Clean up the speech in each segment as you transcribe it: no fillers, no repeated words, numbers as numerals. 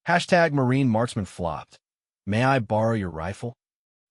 Hashtag Marine Marksman flopped. May I borrow your rifle?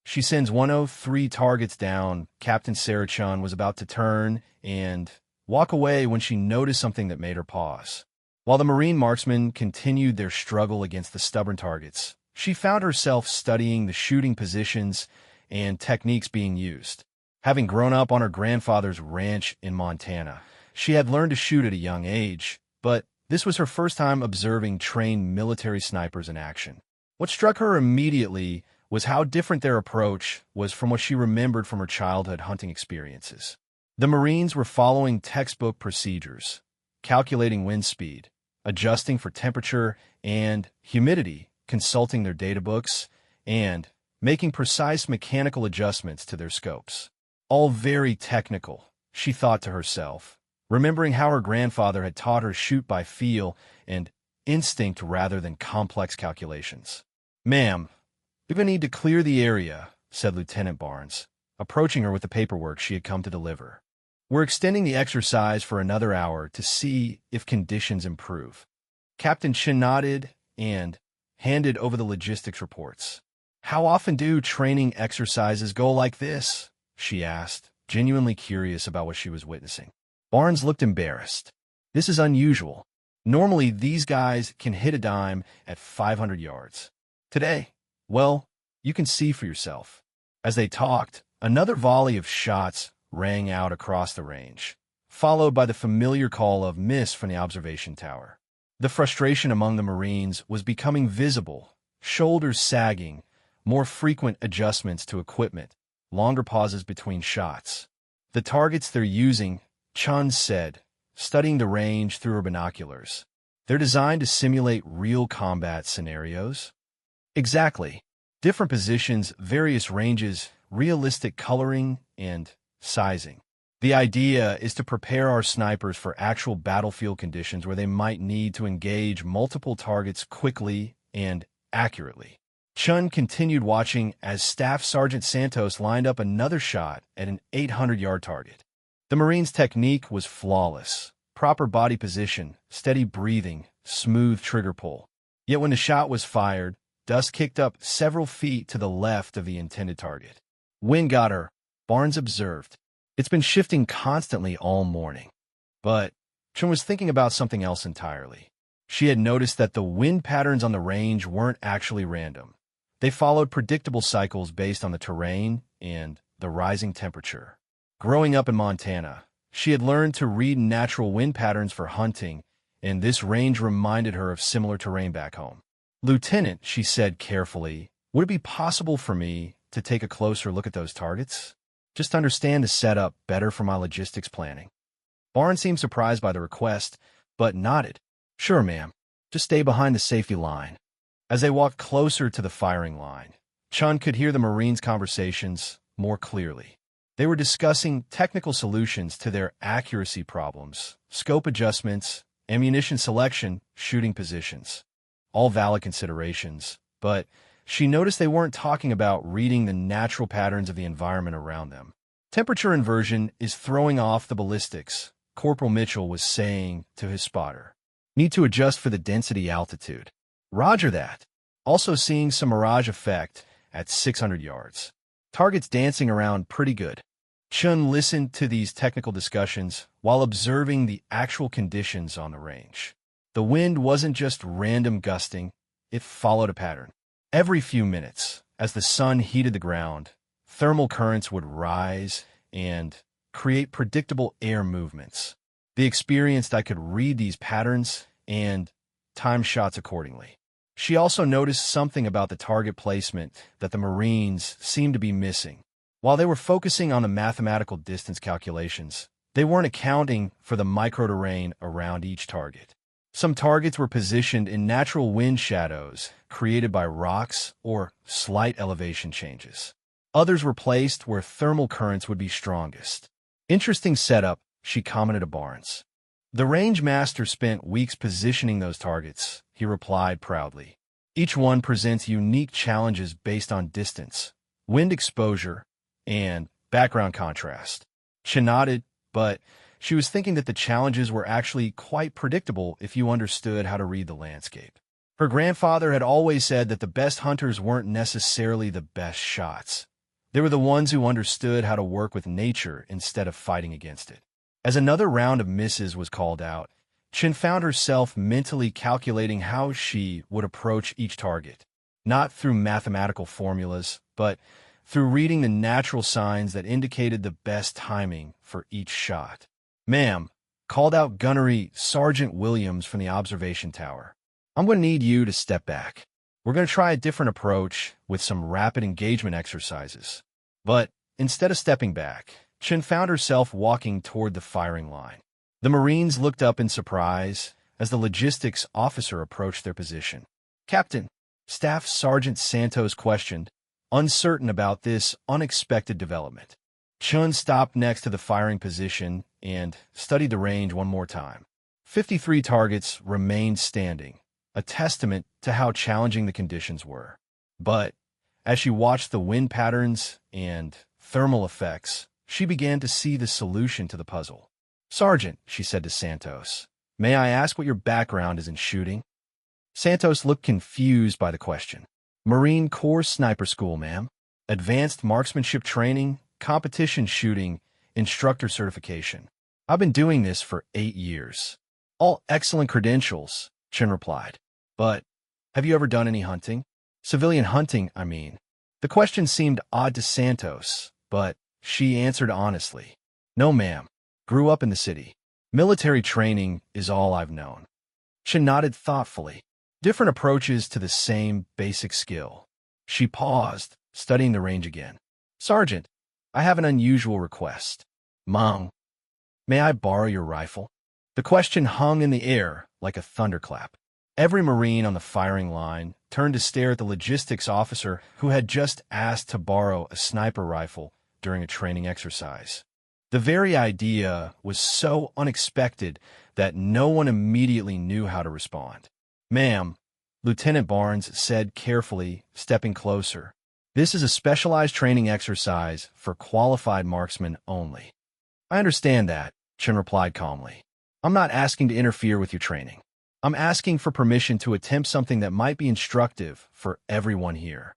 She sends 103 targets down. Captain Sarah Chun was about to turn and walk away when she noticed something that made her pause. While the Marine marksmen continued their struggle against the stubborn targets, she found herself studying the shooting positions and techniques being used. Having grown up on her grandfather's ranch in Montana, she had learned to shoot at a young age, but this was her first time observing trained military snipers in action. What struck her immediately was how different their approach was from what she remembered from her childhood hunting experiences. The Marines were following textbook procedures, calculating wind speed, adjusting for temperature and humidity, consulting their data books, and making precise mechanical adjustments to their scopes. All very technical, she thought to herself, remembering how her grandfather had taught her shoot by feel and instinct rather than complex calculations. "Ma'am, we're going to need to clear the area," said Lieutenant Barnes, approaching her with the paperwork she had come to deliver. "We're extending the exercise for another hour to see if conditions improve." Captain Chin nodded and handed over the logistics reports. "How often do training exercises go like this?" she asked, genuinely curious about what she was witnessing. Barnes looked embarrassed. "This is unusual. Normally, these guys can hit a dime at 500 yards. Today, well, you can see for yourself." As they talked, another volley of shots rang out across the range, followed by the familiar call of miss from the observation tower. The frustration among the Marines was becoming visible, shoulders sagging, more frequent adjustments to equipment, longer pauses between shots. "The targets they're using," Chun said, studying the range through her binoculars. "They're designed to simulate real combat scenarios." "Exactly. Different positions, various ranges, realistic coloring, and sizing. The idea is to prepare our snipers for actual battlefield conditions where they might need to engage multiple targets quickly and accurately." Chun continued watching as Staff Sergeant Santos lined up another shot at an 800-yard target. The Marine's technique was flawless. Proper body position, steady breathing, smooth trigger pull. Yet when the shot was fired, dust kicked up several feet to the left of the intended target. "Wind got her," Barnes observed. "It's been shifting constantly all morning." But Chun was thinking about something else entirely. She had noticed that the wind patterns on the range weren't actually random. They followed predictable cycles based on the terrain and the rising temperature. Growing up in Montana, she had learned to read natural wind patterns for hunting, and this range reminded her of similar terrain back home. "Lieutenant," she said carefully, "would it be possible for me to take a closer look at those targets? Just to understand the setup better for my logistics planning." Barnes seemed surprised by the request, but nodded. "Sure, ma'am. Just stay behind the safety line." As they walked closer to the firing line, Chun could hear the Marines' conversations more clearly. They were discussing technical solutions to their accuracy problems, scope adjustments, ammunition selection, shooting positions. All valid considerations, but she noticed they weren't talking about reading the natural patterns of the environment around them. "Temperature inversion is throwing off the ballistics," Corporal Mitchell was saying to his spotter. "Need to adjust for the density altitude." "Roger that." Also seeing some mirage effect at 600 yards. "Targets dancing around pretty good." Chun listened to these technical discussions while observing the actual conditions on the range. The wind wasn't just random gusting, it followed a pattern. Every few minutes, as the sun heated the ground, thermal currents would rise and create predictable air movements. The experienced eye could read these patterns and time shots accordingly. She also noticed something about the target placement that the Marines seemed to be missing. While they were focusing on the mathematical distance calculations, they weren't accounting for the microterrain around each target. Some targets were positioned in natural wind shadows created by rocks or slight elevation changes. Others were placed where thermal currents would be strongest. "Interesting setup," she commented to Barnes. "The range master spent weeks positioning those targets," he replied proudly. "Each one presents unique challenges based on distance, wind exposure, and background contrast." She nodded, but she was thinking that the challenges were actually quite predictable if you understood how to read the landscape. Her grandfather had always said that the best hunters weren't necessarily the best shots. They were the ones who understood how to work with nature instead of fighting against it. As another round of misses was called out, Chen found herself mentally calculating how she would approach each target, not through mathematical formulas, but through reading the natural signs that indicated the best timing for each shot. "Ma'am," called out Gunnery Sergeant Williams from the observation tower, "I'm going to need you to step back. We're going to try a different approach with some rapid engagement exercises." But instead of stepping back, Chen found herself walking toward the firing line. The Marines looked up in surprise as the logistics officer approached their position. "Captain," Staff Sergeant Santos questioned, uncertain about this unexpected development. Chen stopped next to the firing position and studied the range one more time. 53 targets remained standing, a testament to how challenging the conditions were. But as she watched the wind patterns and thermal effects, she began to see the solution to the puzzle. "Sergeant," she said to Santos, "may I ask what your background is in shooting?" Santos looked confused by the question. "Marine Corps Sniper School, ma'am. Advanced marksmanship training, competition shooting, instructor certification. I've been doing this for 8 years. All excellent credentials," Chen replied. "But have you ever done any hunting? Civilian hunting, I mean." The question seemed odd to Santos, but she answered honestly. "No, ma'am. Grew up in the city. Military training is all I've known." Chen nodded thoughtfully. Different approaches to the same basic skill. She paused, studying the range again. "Sergeant, I have an unusual request." "Mom, may I borrow your rifle?" The question hung in the air like a thunderclap. Every Marine on the firing line turned to stare at the logistics officer who had just asked to borrow a sniper rifle during a training exercise. The very idea was so unexpected that no one immediately knew how to respond. "Ma'am," Lieutenant Barnes said carefully, stepping closer, "this is a specialized training exercise for qualified marksmen only." "I understand that," Chen replied calmly. "I'm not asking to interfere with your training. I'm asking for permission to attempt something that might be instructive for everyone here."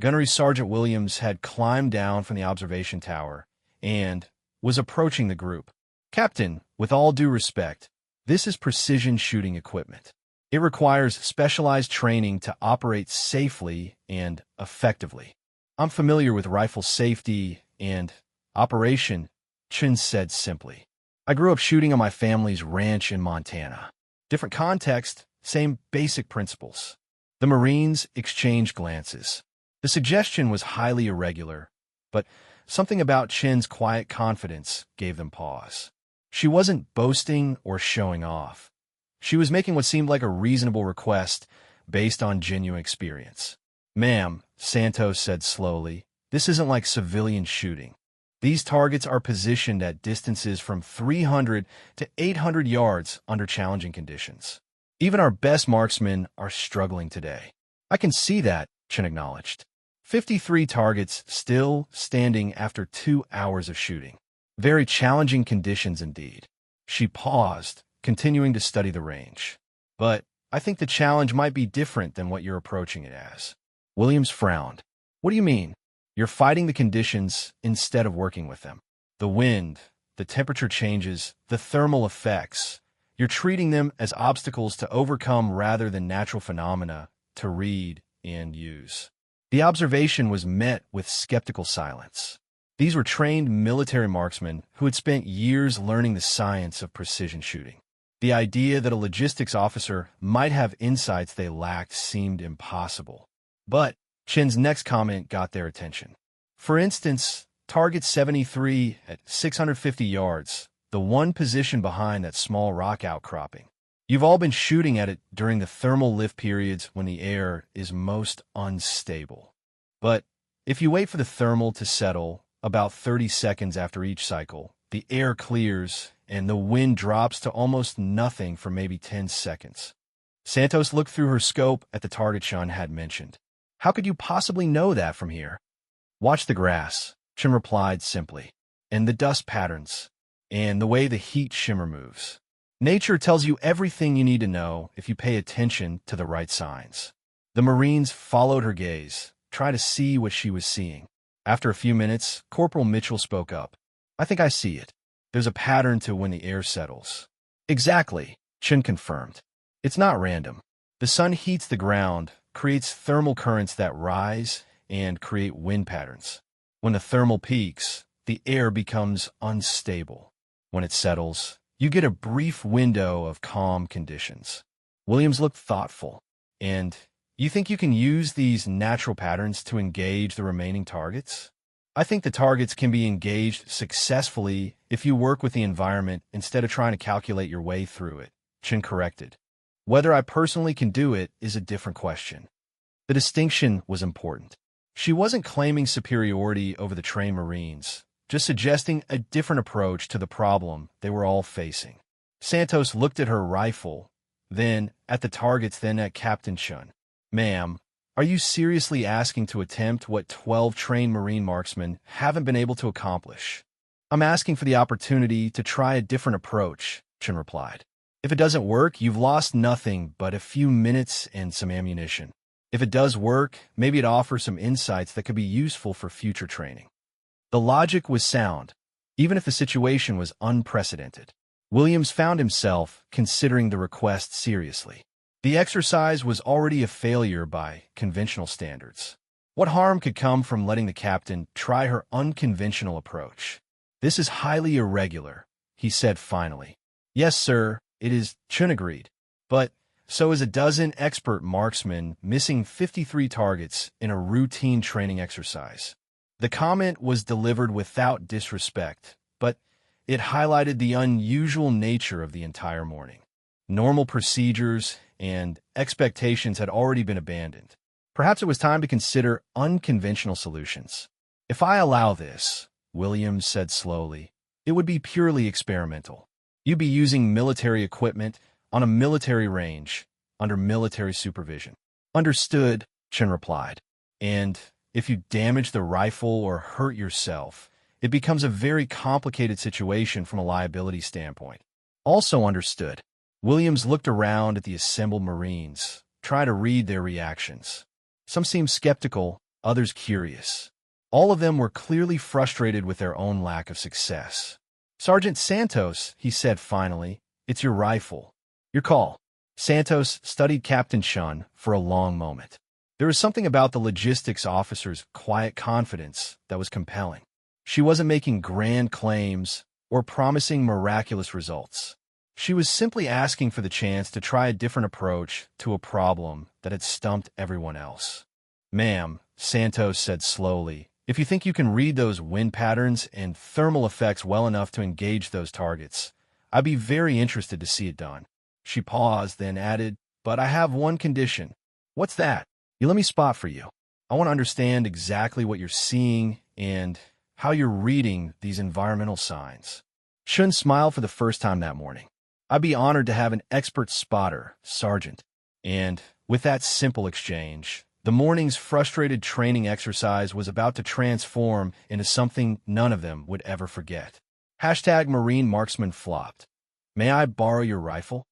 Gunnery Sergeant Williams had climbed down from the observation tower and was approaching the group. "Captain, with all due respect, this is precision shooting equipment. It requires specialized training to operate safely and effectively. I'm familiar with rifle safety and operation," Chen said simply. "I grew up shooting on my family's ranch in Montana. Different context, same basic principles." The Marines exchanged glances. The suggestion was highly irregular, but something about Chen's quiet confidence gave them pause. She wasn't boasting or showing off. She was making what seemed like a reasonable request based on genuine experience. "Ma'am," Santos said slowly, "this isn't like civilian shooting. These targets are positioned at distances from 300 to 800 yards under challenging conditions. Even our best marksmen are struggling today." "I can see that," Chen acknowledged. 53 targets still standing after 2 hours of shooting. Very challenging conditions indeed. She paused, continuing to study the range. "But I think the challenge might be different than what you're approaching it as." Williams frowned. "What do you mean?" "You're fighting the conditions instead of working with them. The wind, the temperature changes, the thermal effects. You're treating them as obstacles to overcome rather than natural phenomena to read and use." The observation was met with skeptical silence. These were trained military marksmen who had spent years learning the science of precision shooting. The idea that a logistics officer might have insights they lacked seemed impossible. But Chen's next comment got their attention. "For instance, target 73 at 650 yards, the one position behind that small rock outcropping. You've all been shooting at it during the thermal lift periods when the air is most unstable. But if you wait for the thermal to settle about 30 seconds after each cycle, the air clears and the wind drops to almost nothing for maybe 10 seconds. Santos looked through her scope at the target Sean had mentioned. "How could you possibly know that from here?" "Watch the grass," Chen replied simply, "and the dust patterns, and the way the heat shimmer moves. Nature tells you everything you need to know if you pay attention to the right signs. The Marines followed her gaze, trying to see what she was seeing. After a few minutes, Corporal Mitchell spoke up. I think I see it. There's a pattern to when the air settles. Exactly, Chin confirmed. It's not random. The sun heats the ground, creates thermal currents that rise and create wind patterns. When the thermal peaks, the air becomes unstable. When it settles, you get a brief window of calm conditions. Williams looked thoughtful. And you think you can use these natural patterns to engage the remaining targets? I think the targets can be engaged successfully if you work with the environment instead of trying to calculate your way through it, Chin corrected. Whether I personally can do it is a different question. The distinction was important. She wasn't claiming superiority over the trained Marines, just suggesting a different approach to the problem they were all facing. Santos looked at her rifle, then at the targets, then at Captain Chun. Ma'am, are you seriously asking to attempt what 12 trained Marine marksmen haven't been able to accomplish? I'm asking for the opportunity to try a different approach, Chun replied. If it doesn't work, you've lost nothing but a few minutes and some ammunition. If it does work, maybe it offers some insights that could be useful for future training. The logic was sound, even if the situation was unprecedented. Williams found himself considering the request seriously. The exercise was already a failure by conventional standards. What harm could come from letting the captain try her unconventional approach? This is highly irregular, he said finally. Yes, sir, it is, Chun agreed. But so is a dozen expert marksmen missing 53 targets in a routine training exercise. The comment was delivered without disrespect, but it highlighted the unusual nature of the entire morning. Normal procedures and expectations had already been abandoned. Perhaps it was time to consider unconventional solutions. If I allow this, Williams said slowly, it would be purely experimental. You'd be using military equipment on a military range, under military supervision. Understood, Chen replied. And if you damage the rifle or hurt yourself, it becomes a very complicated situation from a liability standpoint. Also understood. Williams looked around at the assembled Marines, trying to read their reactions. Some seemed skeptical, others curious. All of them were clearly frustrated with their own lack of success. Sergeant Santos, he said finally, it's your rifle. Your call. Santos studied Captain Chun for a long moment. There was something about the logistics officer's quiet confidence that was compelling. She wasn't making grand claims or promising miraculous results. She was simply asking for the chance to try a different approach to a problem that had stumped everyone else. Ma'am, Santos said slowly, if you think you can read those wind patterns and thermal effects well enough to engage those targets, I'd be very interested to see it done. She paused, then added, but I have one condition. What's that? You let me spot for you. I want to understand exactly what you're seeing and how you're reading these environmental signs. Chun smiled for the first time that morning. I'd be honored to have an expert spotter, Sergeant. And with that simple exchange, the morning's frustrated training exercise was about to transform into something none of them would ever forget. Hashtag Marine Marksman flopped. May I borrow your rifle?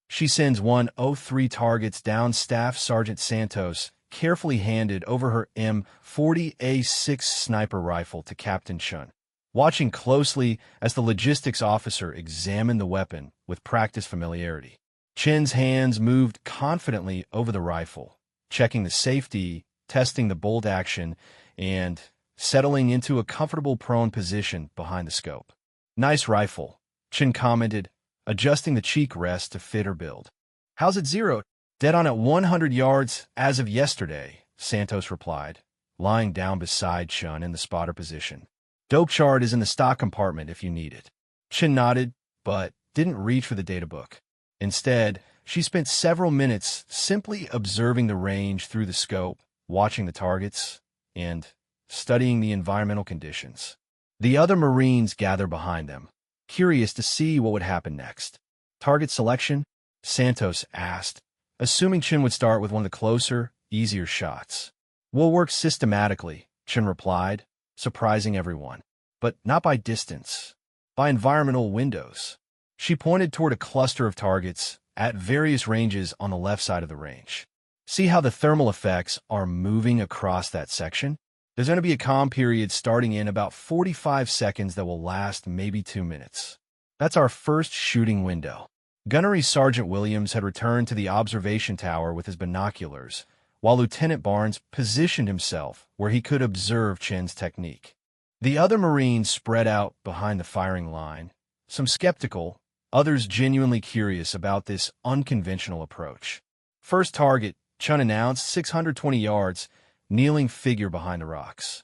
She sends 103 targets down. Staff Sergeant Santos carefully handed over her M40A6 sniper rifle to Captain Chun, watching closely as the logistics officer examined the weapon with practiced familiarity. Chin's hands moved confidently over the rifle, checking the safety, testing the bolt action, and settling into a comfortable prone position behind the scope. Nice rifle, Chin commented, adjusting the cheek rest to fit her build. How's it zeroed? Dead on at 100 yards as of yesterday, Santos replied, lying down beside Chun in the spotter position. Dope chart is in the stock compartment if you need it. Chin nodded, but didn't reach for the data book. Instead, she spent several minutes simply observing the range through the scope, watching the targets, and studying the environmental conditions. The other Marines gathered behind them, curious to see what would happen next. Target selection? Santos asked, assuming Chin would start with one of the closer, easier shots. We'll work systematically, Chin replied, surprising everyone. But not by distance, by environmental windows. She pointed toward a cluster of targets at various ranges on the left side of the range. See how the thermal effects are moving across that section? There's going to be a calm period starting in about 45 seconds that will last maybe 2 minutes. That's our first shooting window. Gunnery Sergeant Williams had returned to the observation tower with his binoculars, while Lieutenant Barnes positioned himself where he could observe Chen's technique. The other Marines spread out behind the firing line, some skeptical, others genuinely curious about this unconventional approach. First target, Chen announced, 620 yards, kneeling figure behind the rocks.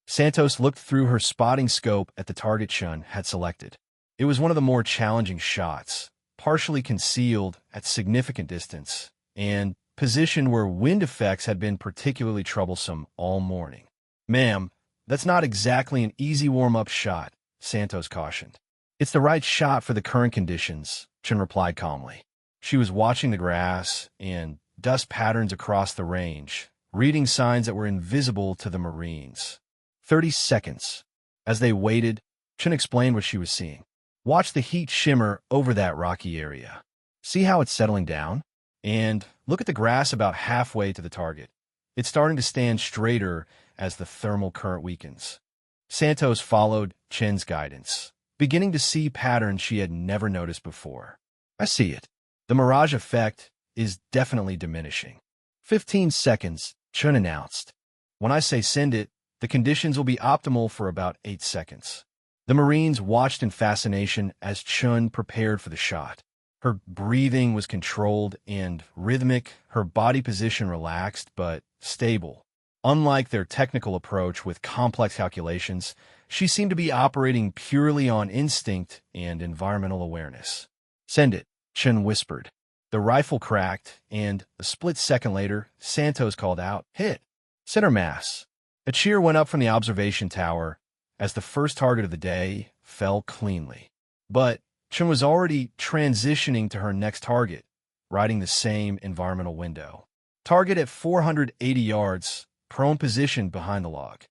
Santos looked through her spotting scope at the target Chen had selected. It was one of the more challenging shots, partially concealed at significant distance, and positioned where wind effects had been particularly troublesome all morning. "Ma'am, that's not exactly an easy warm-up shot," Santos cautioned. "It's the right shot for the current conditions," Chen replied calmly. She was watching the grass and dust patterns across the range, reading signs that were invisible to the Marines. 30 seconds. As they waited, Chen explained what she was seeing. "Watch the heat shimmer over that rocky area. See how it's settling down? And look at the grass about halfway to the target. It's starting to stand straighter as the thermal current weakens." Santos followed Chen's guidance, beginning to see patterns she had never noticed before. "I see it. The mirage effect is definitely diminishing." 15 seconds, Chen announced. "When I say send it, the conditions will be optimal for about 8 seconds. The Marines watched in fascination as Chen prepared for the shot. Her breathing was controlled and rhythmic, her body position relaxed but stable. Unlike their technical approach with complex calculations, she seemed to be operating purely on instinct and environmental awareness. "Send it," Chen whispered. The rifle cracked, and a split second later, Santos called out, "Hit!" "Center mass." A cheer went up from the observation tower as the first target of the day fell cleanly. But Chen was already transitioning to her next target, riding the same environmental window. Target at 480 yards, prone position behind the log.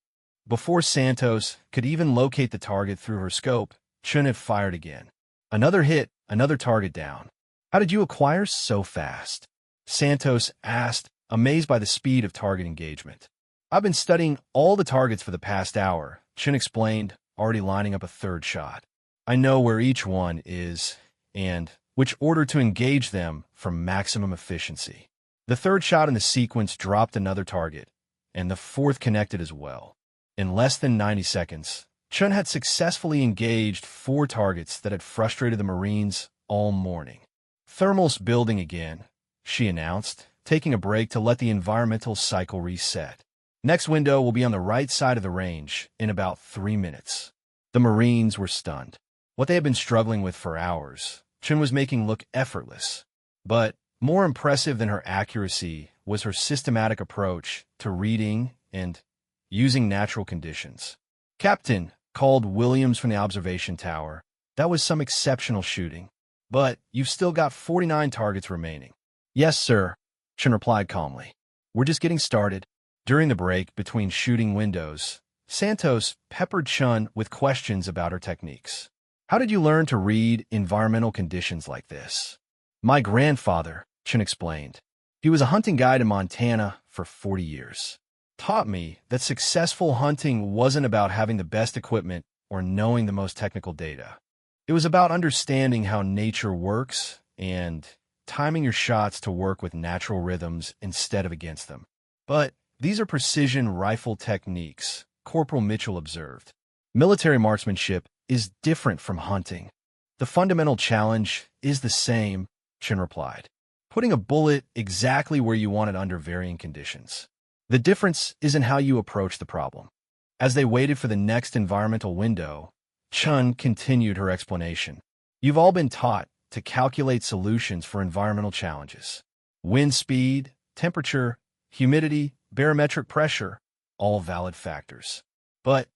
Before Santos could even locate the target through her scope, Chen had fired again. Another hit, another target down. "How did you acquire so fast?" Santos asked, amazed by the speed of target engagement. "I've been studying all the targets for the past hour," Chen explained, already lining up a third shot. "I know where each one is and which order to engage them for maximum efficiency." The third shot in the sequence dropped another target, and the fourth connected as well. In less than 90 seconds, Chen had successfully engaged 4 targets that had frustrated the Marines all morning. "Thermal's building again," she announced, taking a break to let the environmental cycle reset. "Next window will be on the right side of the range in about 3 minutes." The Marines were stunned. What they had been struggling with for hours, Chen was making look effortless. But more impressive than her accuracy was her systematic approach to reading and using natural conditions. "Captain," called Williams from the observation tower, "that was some exceptional shooting. But you've still got 49 targets remaining." "Yes, sir," Chen replied calmly. "We're just getting started." During the break between shooting windows, Santos peppered Chen with questions about her techniques. "How did you learn to read environmental conditions like this?" "My grandfather," Chen explained. "He was a hunting guide in Montana for 40 years. Taught me that successful hunting wasn't about having the best equipment or knowing the most technical data. It was about understanding how nature works and timing your shots to work with natural rhythms instead of against them." "But these are precision rifle techniques," Corporal Mitchell observed. "Military marksmanship is different from hunting." "The fundamental challenge is the same," Chen replied. "Putting a bullet exactly where you want it under varying conditions. The difference is in how you approach the problem." As they waited for the next environmental window, Chen continued her explanation. "You've all been taught to calculate solutions for environmental challenges. Wind speed, temperature, humidity, barometric pressure, all valid factors. But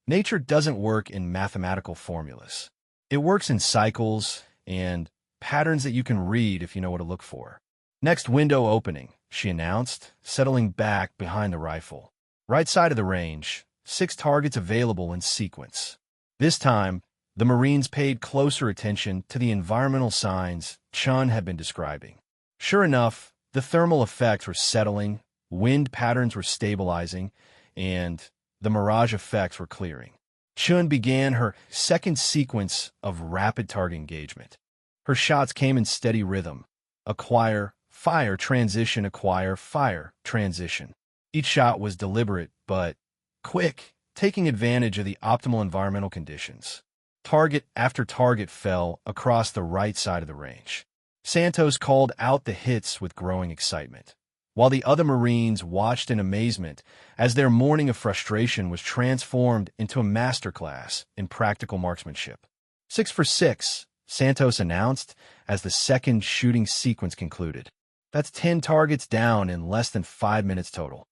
nature doesn't work in mathematical formulas. It works in cycles and patterns that you can read if you know what to look for." "Next window opening," she announced, settling back behind the rifle. "Right side of the range, 6 targets available in sequence." This time, The Marines paid closer attention to the environmental signs Chun had been describing. Sure enough, the thermal effects were settling, wind patterns were stabilizing, and the mirage effects were clearing. Chun began her second sequence of rapid target engagement. Her shots came in steady rhythm. Acquire, fire, transition, acquire, fire, transition. Each shot was deliberate, but quick, taking advantage of the optimal environmental conditions. Target after target fell across the right side of the range. Santos called out the hits with growing excitement, while the other Marines watched in amazement as their morning of frustration was transformed into a masterclass in practical marksmanship. 6 for 6, Santos announced as the second shooting sequence concluded. That's 10 targets down in less than 5 minutes total.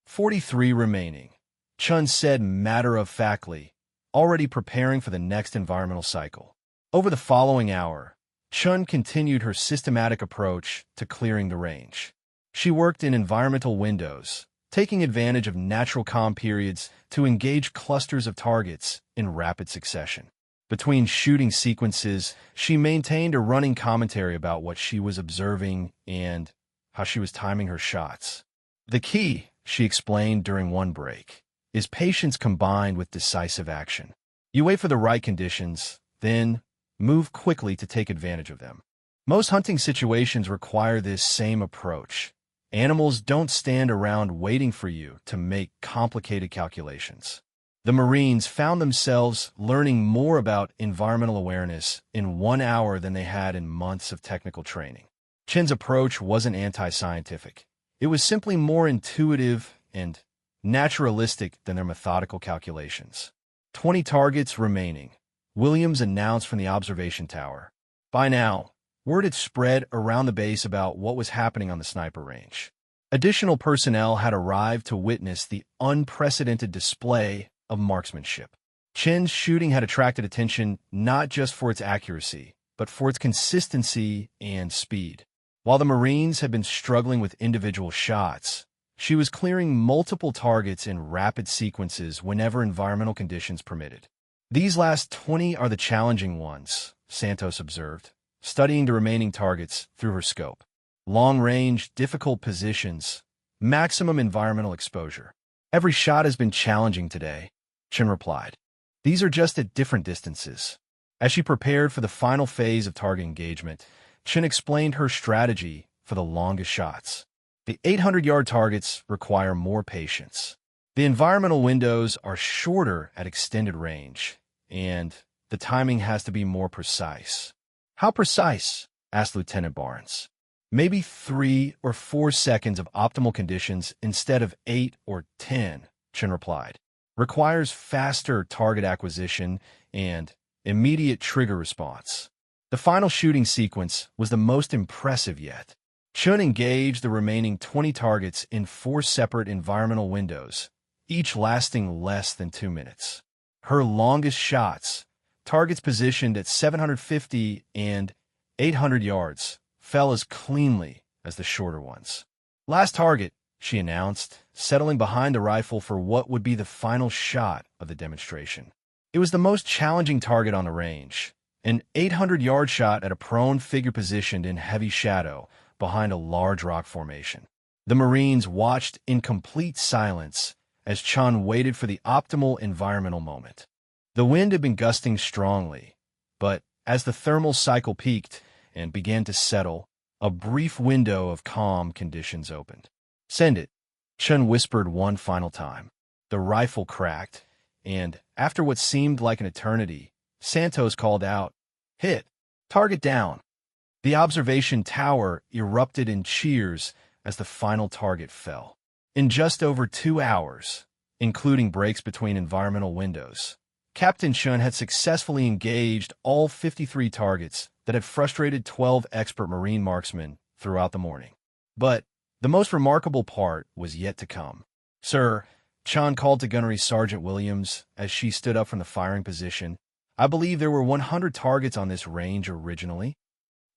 43 remaining, Chun said matter-of-factly, already preparing for the next environmental cycle. Over the following hour, Chun continued her systematic approach to clearing the range. She worked in environmental windows, taking advantage of natural calm periods to engage clusters of targets in rapid succession. Between shooting sequences, she maintained a running commentary about what she was observing and how she was timing her shots. The key, she explained during one break, is patience combined with decisive action. You wait for the right conditions, then move quickly to take advantage of them. Most hunting situations require this same approach. Animals don't stand around waiting for you to make complicated calculations. The Marines found themselves learning more about environmental awareness in 1 hour than they had in months of technical training. Chin's approach wasn't anti-scientific. It was simply more intuitive and naturalistic than their methodical calculations. 20 targets remaining, Williams announced from the observation tower. By now, word had spread around the base about what was happening on the sniper range. Additional personnel had arrived to witness the unprecedented display of marksmanship. Chin's shooting had attracted attention not just for its accuracy, but for its consistency and speed. While the Marines had been struggling with individual shots, she was clearing multiple targets in rapid sequences whenever environmental conditions permitted. These last 20 are the challenging ones, Santos observed, studying the remaining targets through her scope. Long-range, difficult positions, maximum environmental exposure. Every shot has been challenging today, Chin replied. These are just at different distances. As she prepared for the final phase of target engagement, Chin explained her strategy for the longest shots. The 800-yard targets require more patience. The environmental windows are shorter at extended range, and the timing has to be more precise. How precise? Asked Lieutenant Barnes. Maybe 3 or 4 seconds of optimal conditions instead of 8 or 10, Chin replied. Requires faster target acquisition and immediate trigger response. The final shooting sequence was the most impressive yet. Chun engaged the remaining 20 targets in 4 separate environmental windows, each lasting less than 2 minutes. Her longest shots, targets positioned at 750 and 800 yards, fell as cleanly as the shorter ones. Last target, she announced, settling behind the rifle for what would be the final shot of the demonstration. It was the most challenging target on the range, an 800-yard shot at a prone figure positioned in heavy shadow behind a large rock formation. The Marines watched in complete silence as Chun waited for the optimal environmental moment. The wind had been gusting strongly, but as the thermal cycle peaked and began to settle, a brief window of calm conditions opened. Send it, Chun whispered one final time. The rifle cracked, and after what seemed like an eternity, Santos called out, Hit! Target down! The observation tower erupted in cheers as the final target fell. In just over 2 hours, including breaks between environmental windows, Captain Chun had successfully engaged all 53 targets that had frustrated 12 expert Marine marksmen throughout the morning. But the most remarkable part was yet to come. Sir, Chun called to Gunnery Sergeant Williams as she stood up from the firing position. I believe there were 100 targets on this range originally.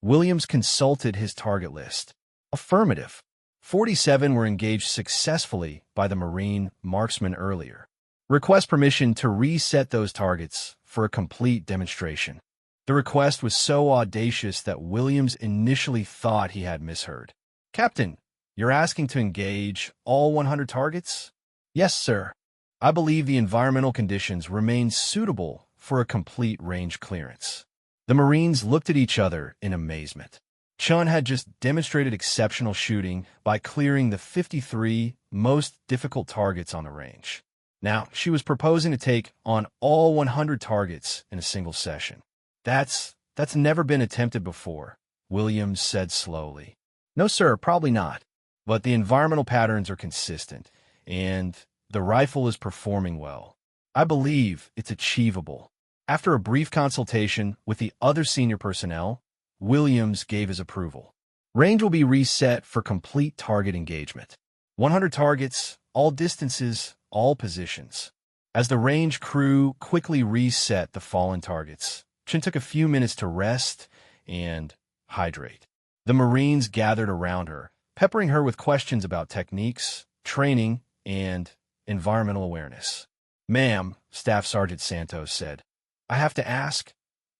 Williams consulted his target list. Affirmative. 47 were engaged successfully by the Marine marksmen earlier. Request permission to reset those targets for a complete demonstration. The request was so audacious that Williams initially thought he had misheard. Captain, you're asking to engage all 100 targets? Yes, sir. I believe the environmental conditions remain suitable for a complete range clearance. The Marines looked at each other in amazement. Chun had just demonstrated exceptional shooting by clearing the 53 most difficult targets on the range. Now, she was proposing to take on all 100 targets in a single session. That's never been attempted before, Williams said slowly. No, sir, probably not. But the environmental patterns are consistent, and the rifle is performing well. I believe it's achievable. After a brief consultation with the other senior personnel, Williams gave his approval. Range will be reset for complete target engagement. 100 targets, all distances, all positions. As the range crew quickly reset the fallen targets, Chen took a few minutes to rest and hydrate. The Marines gathered around her, peppering her with questions about techniques, training, and environmental awareness. Ma'am, Staff Sergeant Santos said, I have to ask,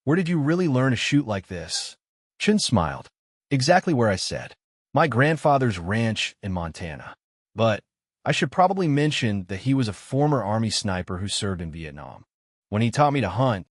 where did you really learn to shoot like this? Chen smiled. Exactly where I said. My grandfather's ranch in Montana. But I should probably mention that he was a former Army sniper who served in Vietnam. When he taught me to hunt,